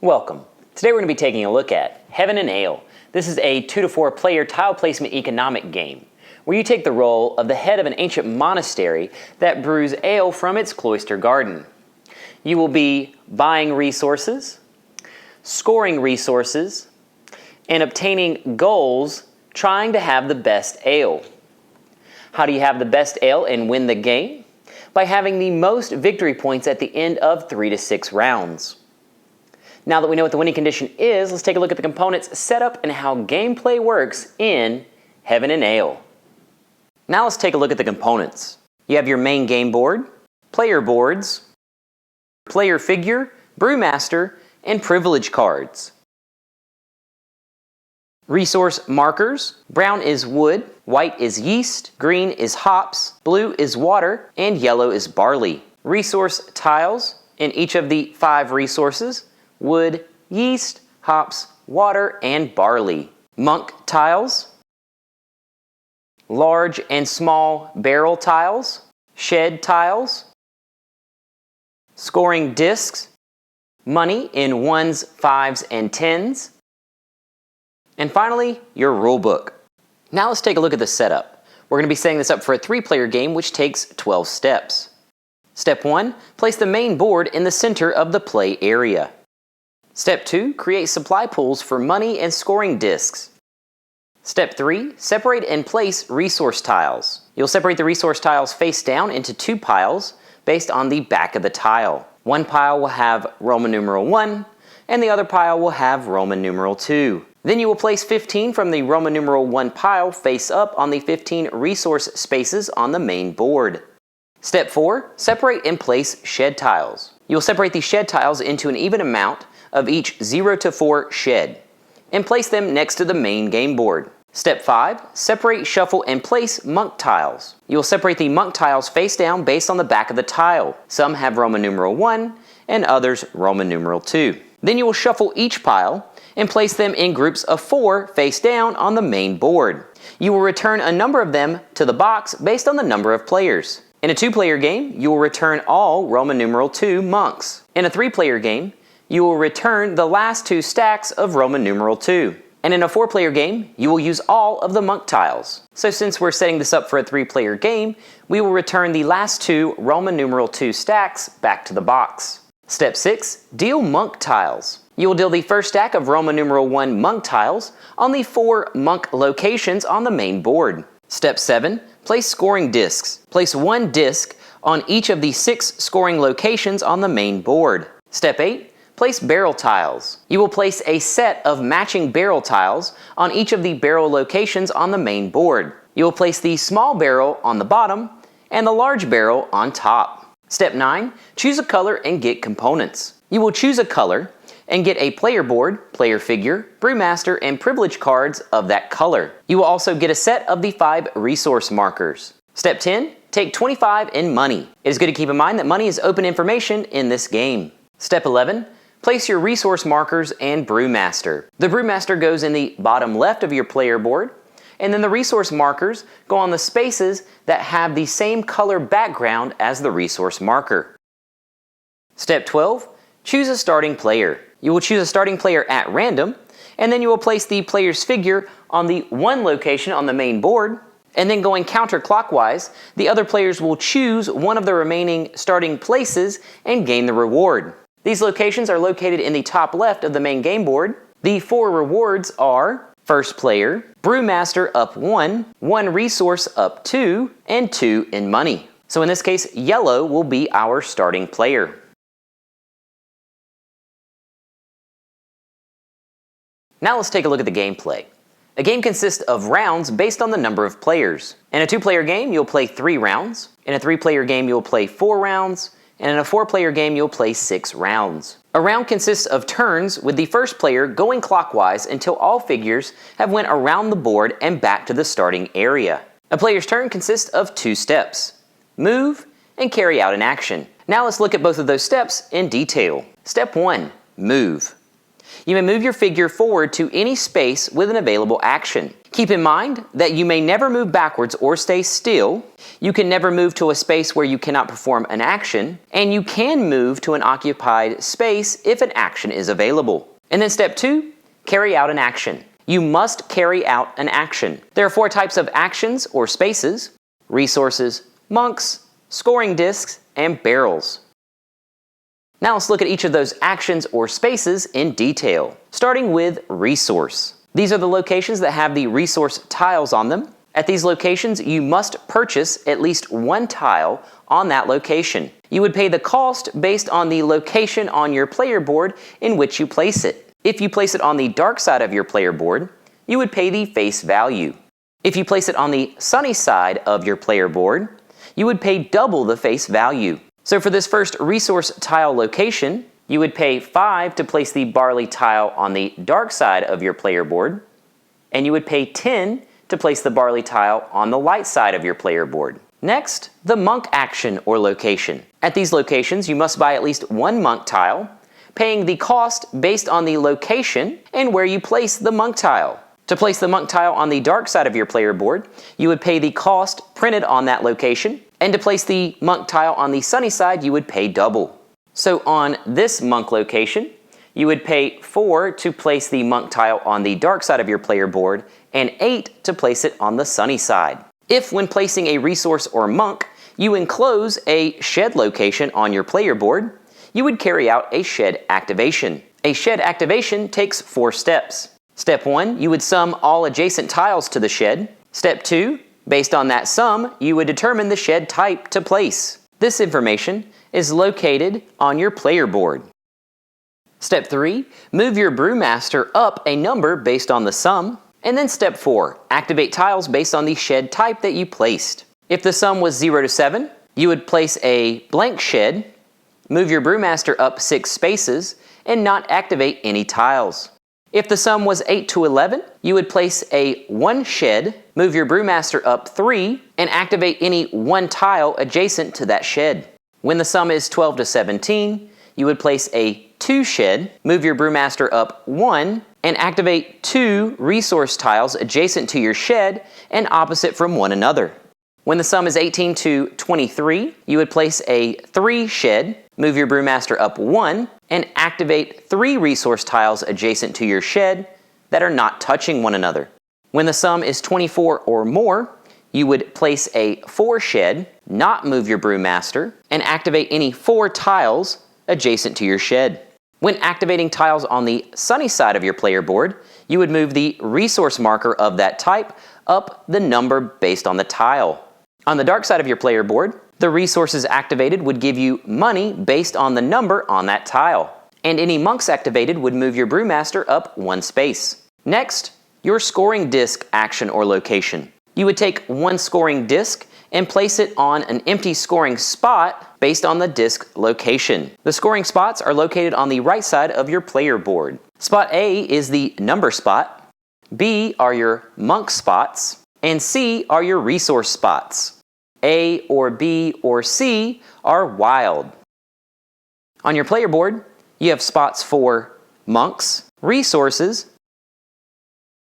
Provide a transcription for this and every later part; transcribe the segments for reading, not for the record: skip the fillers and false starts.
Welcome. Today we're going to be taking a look at Heaven and Ale. This is a 2 to 4 player tile placement economic game where you take the role of the head of an ancient monastery that brews ale from its cloister garden. You will be buying resources, scoring resources, and obtaining goals trying to have the best ale. How do you have the best ale and win the game? By having the most victory points at the end of 3 to 6 rounds. Now that we know what the winning condition is, let's take a look at the components, setup, and how gameplay works in Heaven and Ale. Now let's take a look at the components. You have your main game board, player boards, player figure, brewmaster, and privilege cards. Resource markers: brown is wood, white is yeast, green is hops, blue is water, and yellow is barley. Resource tiles in each of the 5 resources: wood, yeast, hops, water, and barley. Monk tiles, large and small barrel tiles, shed tiles, scoring discs, money in 1s, 5s, and 10s, and finally, your rule book. Now let's take a look at the setup. We're going to be setting this up for a 3-player game which takes 12 steps. Step 1, place the main board in the center of the play area. Step 2, create supply pools for money and scoring discs. Step 3, separate and place resource tiles. You'll separate the resource tiles face down into 2 piles based on the back of the tile. One pile will have Roman numeral 1, and the other pile will have Roman numeral 2. Then you will place 15 from the Roman numeral 1 pile face up on the 15 resource spaces on the main board. Step 4, separate and place shed tiles. You'll separate the shed tiles into an even amount of each 0 to 4 shed, and place them next to the main game board. Step 5, separate, shuffle, and place monk tiles. You will separate the monk tiles face down based on the back of the tile. Some have Roman numeral 1, and others Roman numeral 2. Then you will shuffle each pile and place them in groups of 4 face down on the main board. You will return a number of them to the box based on the number of players. In a 2-player game, you will return all Roman numeral 2 monks. In a 3-player game, you will return the last 2 stacks of Roman numeral 2. And in a 4-player game, you will use all of the monk tiles. So since we're setting this up for a 3-player game, we will return the last 2 Roman numeral 2 stacks back to the box. Step 6, deal monk tiles. You will deal the first stack of Roman numeral 1 monk tiles on the 4 monk locations on the main board. Step 7, place scoring discs. Place 1 disc on each of the 6 scoring locations on the main board. Step 8, place barrel tiles. You will place a set of matching barrel tiles on each of the barrel locations on the main board. You will place the small barrel on the bottom and the large barrel on top. Step 9, choose a color and get components. You will choose a color and get a player board, player figure, brewmaster, and privilege cards of that color. You will also get a set of the 5 resource markers. Step 10, take 25 in money. It is good to keep in mind that money is open information in this game. Step 11, place your resource markers and brewmaster. The brewmaster goes in the bottom left of your player board, and then the resource markers go on the spaces that have the same color background as the resource marker. Step 12, choose a starting player. You will choose a starting player at random, and then you will place the player's figure on the 1 location on the main board, and then going counterclockwise, the other players will choose one of the remaining starting places and gain the reward. These locations are located in the top left of the main game board. The 4 rewards are first player, brewmaster up 1, 1 resource up 2, and 2 in money. So in this case, yellow will be our starting player. Now let's take a look at the gameplay. A game consists of rounds based on the number of players. In a 2-player game, you'll play 3 rounds. In a 3-player game, you'll play 4 rounds. And in a 4-player game, you'll play 6 rounds. A round consists of turns with the first player going clockwise until all figures have went around the board and back to the starting area. A player's turn consists of 2 steps: move and carry out an action. Now let's look at both of those steps in detail. Step 1, move. You may move your figure forward to any space with an available action. Keep in mind that you may never move backwards or stay still, you can never move to a space where you cannot perform an action, and you can move to an occupied space if an action is available. And then step 2, carry out an action. You must carry out an action. There are 4 types of actions or spaces: resources, monks, scoring discs, and barrels. Now let's look at each of those actions or spaces in detail, starting with resource. These are the locations that have the resource tiles on them. At these locations, you must purchase at least 1 tile on that location. You would pay the cost based on the location on your player board in which you place it. If you place it on the dark side of your player board, you would pay the face value. If you place it on the sunny side of your player board, you would pay double the face value. So for this first resource tile location, you would pay 5 to place the barley tile on the dark side of your player board, and you would pay 10 to place the barley tile on the light side of your player board. Next, the monk action or location. At these locations, you must buy at least 1 monk tile, paying the cost based on the location and where you place the monk tile. To place the monk tile on the dark side of your player board, you would pay the cost printed on that location, and to place the monk tile on the sunny side, you would pay double. So on this monk location, you would pay 4 to place the monk tile on the dark side of your player board and 8 to place it on the sunny side. If when placing a resource or monk, you enclose a shed location on your player board, you would carry out a shed activation. A shed activation takes 4 steps. Step 1, you would sum all adjacent tiles to the shed. Step 2, based on that sum, you would determine the shed type to place. This information is located on your player board. Step 3, move your brewmaster up a number based on the sum. And then step 4, activate tiles based on the shed type that you placed. If the sum was 0 to 7, you would place a blank shed, move your brewmaster up 6 spaces, and not activate any tiles. If the sum was 8 to 11, you would place a 1 shed, move your brewmaster up 3, and activate any 1 tile adjacent to that shed. When the sum is 12 to 17, you would place a 2 shed, move your brewmaster up 1, and activate 2 resource tiles adjacent to your shed and opposite from one another. When the sum is 18 to 23, you would place a 3 shed, move your brewmaster up 1, and activate 3 resource tiles adjacent to your shed that are not touching one another. When the sum is 24 or more, you would place a 4 shed, not move your brewmaster, and activate any 4 tiles adjacent to your shed. When activating tiles on the sunny side of your player board, you would move the resource marker of that type up the number based on the tile. On the dark side of your player board, the resources activated would give you money based on the number on that tile, and any monks activated would move your brewmaster up 1 space. Next, your scoring disc action or location. You would take 1 scoring disc and place it on an empty scoring spot based on the disc location. The scoring spots are located on the right side of your player board. Spot A is the number spot, B are your monk spots, and C are your resource spots. A or B or C are wild. On your player board, you have spots for monks, resources,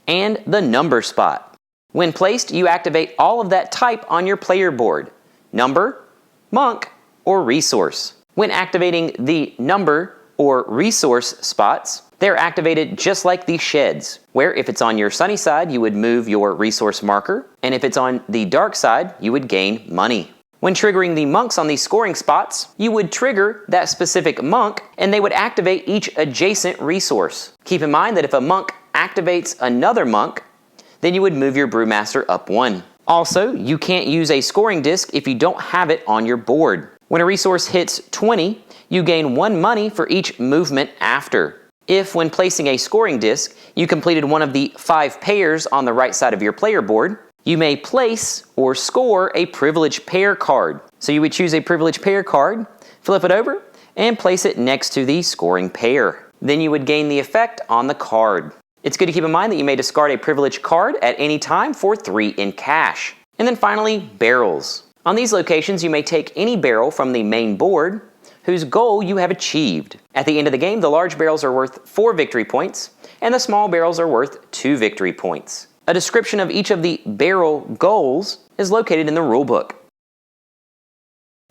and the number spot. When placed, you activate all of that type on your player board: number, monk, or resource. When activating the number or resource spots, they're activated just like the sheds, where if it's on your sunny side, you would move your resource marker, and if it's on the dark side, you would gain money. When triggering the monks on these scoring spots, you would trigger that specific monk, and they would activate each adjacent resource. Keep in mind that if a monk activates another monk, then you would move your brewmaster up 1. Also, you can't use a scoring disc if you don't have it on your board. When a resource hits 20, you gain 1 money for each movement after. If, when placing a scoring disc, you completed one of the 5 pairs on the right side of your player board, you may place or score a privilege pair card. So you would choose a privilege pair card, flip it over, and place it next to the scoring pair. Then you would gain the effect on the card. It's good to keep in mind that you may discard a privilege card at any time for 3 in cash. And then finally, barrels. On these locations, you may take any barrel from the main board whose goal you have achieved. At the end of the game, the large barrels are worth 4 victory points, and the small barrels are worth 2 victory points. A description of each of the barrel goals is located in the rulebook.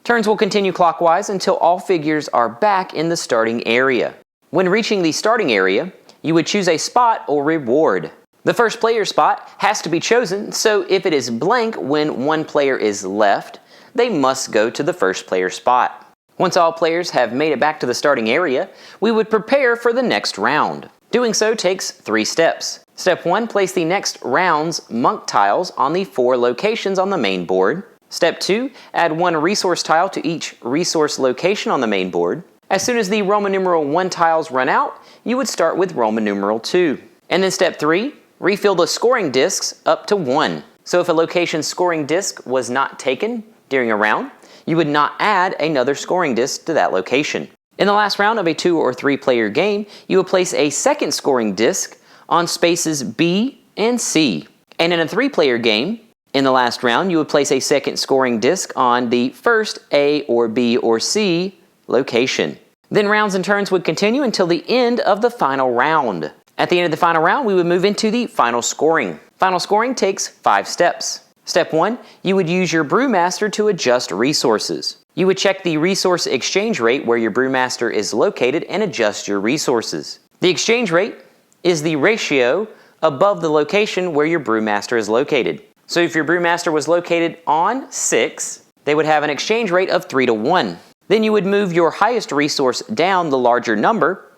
Turns will continue clockwise until all figures are back in the starting area. When reaching the starting area, you would choose a spot or reward. The first player spot has to be chosen, so if it is blank when one player is left, they must go to the first player spot. Once all players have made it back to the starting area, we would prepare for the next round. Doing so takes 3 steps. Step 1, place the next round's monk tiles on the 4 locations on the main board. Step 2, add 1 resource tile to each resource location on the main board. As soon as the Roman numeral 1 tiles run out, you would start with Roman numeral 2. And then step 3, refill the scoring discs up to 1. So if a location's scoring disc was not taken during a round, you would not add another scoring disc to that location. In the last round of a 2 or 3 player game, you will place a second scoring disc on spaces B and C. And in a 3 player game, in the last round, you would place a second scoring disc on the first A or B or C location. Then rounds and turns would continue until the end of the final round. At the end of the final round, we would move into the final scoring. Final scoring takes 5 steps. Step 1, you would use your brewmaster to adjust resources. You would check the resource exchange rate where your brewmaster is located and adjust your resources. The exchange rate is the ratio above the location where your brewmaster is located. So if your brewmaster was located on 6, they would have an exchange rate of 3 to 1. Then you would move your highest resource down the larger number,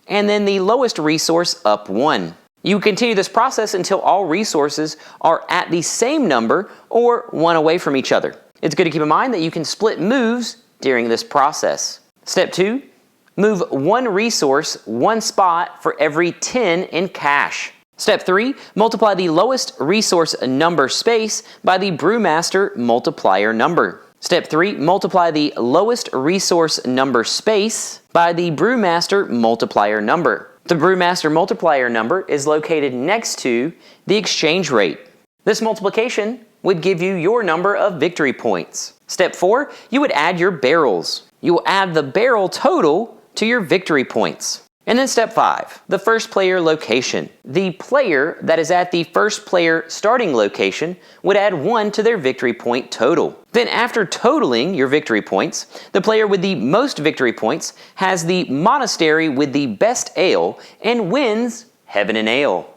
and then the lowest resource up 1. You continue this process until all resources are at the same number or 1 away from each other. It's good to keep in mind that you can split moves during this process. Step 2, move 1 resource 1 spot for every 10 in cash. Step 3, multiply the lowest resource number space by the brewmaster multiplier number. Step 3, multiply the lowest resource number space by the brewmaster multiplier number. The brewmaster multiplier number is located next to the exchange rate. This multiplication would give you your number of victory points. Step 4, you would add your barrels. You will add the barrel total to your victory points. And then step 5, the first player location. The player that is at the first player starting location would add 1 to their victory point total. Then after totaling your victory points, the player with the most victory points has the monastery with the best ale and wins Heaven and Ale.